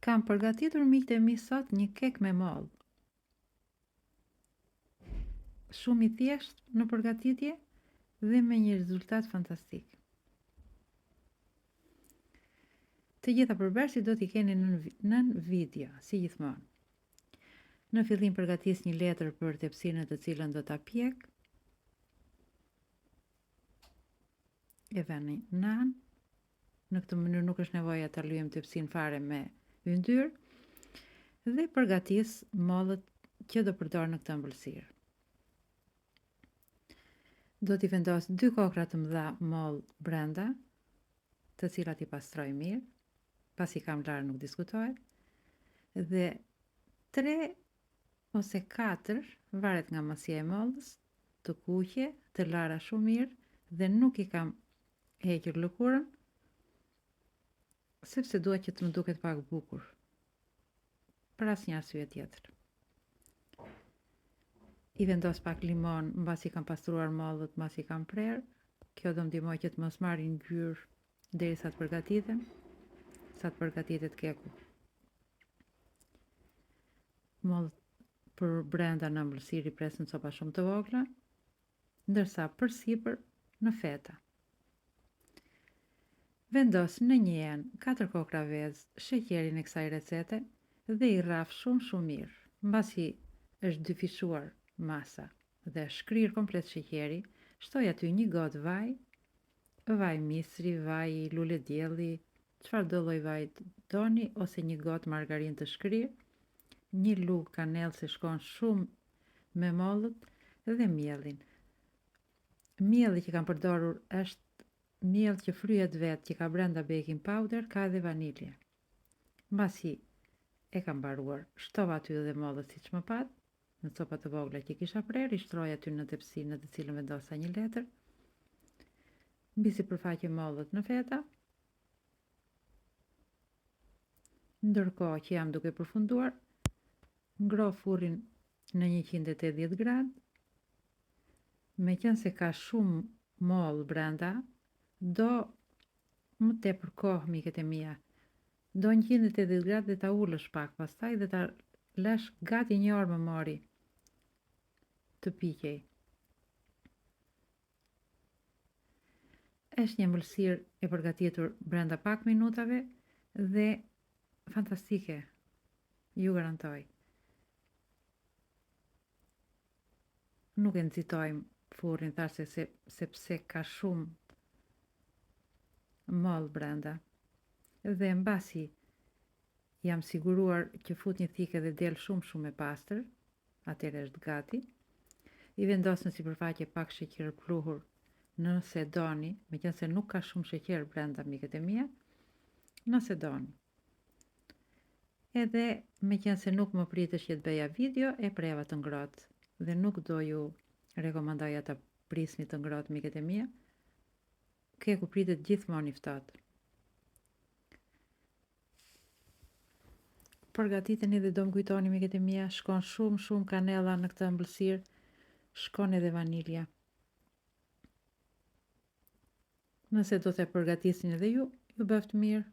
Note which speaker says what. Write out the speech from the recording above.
Speaker 1: Kam përgatitur miqtë e mi sot një kek me mollë. Shumë i thjesht në përgatitje dhe me një rezultat fantastik. Të gjitha përbërësit do t'i keni nën video, si gjithmonë. Në fillim përgatis një letër për tepsinë të cilën do t'a pjek. E vëni nan. Në këtë mënyrë nuk është nevoja ta lyejmë tepsinë fare me yndyrë dhe përgatis mollët që do përdor në këtë ëmbëlsirë. Do t'i vendos 2 kokra të mëdha mollë brenda, të cilat i pastroj mirë, pasi kam larë nuk diskutohet, dhe 3 ose 4, varet nga masia e mollës, të kuqe, të lara shumë mirë dhe nuk i kam hequr lëkurën, sepse dua që të më duket pak bukur, për asnjë arsye tjetër. I vendos pak limon mbasi kam pastruar mollët, mbasi kam prerë. Kjo do më ndihmoj që të mos marrin ngjyrë derisa të përgatiten, sa të përgatitet keku. Mollët për brenda në ëmbëlsirë i pres në copa shumë të vogla, ndërsa përsipër në feta. Vendos në një enë 4 kokra vezë sheqerin e kësaj recete dhe i rraf shumë mirë. Mbasi është dyfishuar masa dhe shkrir komplet sheqeri, shtoj aty një gotë vaj misri, vaj lule dielli, çfarë do lloj vaji doni, ose një gotë margarinë të shkrir, një lugë kanellë se shkon shumë me mollët dhe miellin. Mielli që kam përdorur është miell që fryhet vetë, që ka brenda baking powder, ka edhe vanilje. Mbasi e kam mbaruar, shtova aty edhe mollët siç më pat, në copa të vogla që kisha prerë, i shtroj aty në tepsinë në të cilën vendosa një letër. Mbi sipërfaqe mollët në feta. Ndërkohë që jam duke përfunduar, ngro furrin në 180 gradë. Meqense ka shumë mollë brenda, do më tepër kohë, miqet e mia. Do 180 gradë dhe ta ulësh pak pastaj dhe ta lësh gati 1 orë më mori të piqej. Është një ëmbëlsirë e përgatitur brenda pak minutave dhe fantastike, ju garantoj. Nuk e nxitojmë furrin, thashë sepse ka shumë mollë brenda. Dhe mbasi jam siguruar që fut një thikë dhe del shumë e pastër, atëherë është gati. I vendos në sipërfaqe pak sheqer pluhur, nëse doni, meqense nuk ka shumë sheqer brenda, miqet e mia, nëse doni. Edhe meqense nuk më pritesh që të bëja video, e preva të ngrohtë dhe nuk do ju rekomandoja ta prisni të ngrohtë, miqet e mia. Keku pritet gjithmonë i ftohtë. Përgatiteni dhe do më kujtoni, miqet e mia, shkon shumë kanella në këtë ëmbëlsirë, shkon edhe vanilja. Nëse do të përgatisni edhe ju bëft mirë.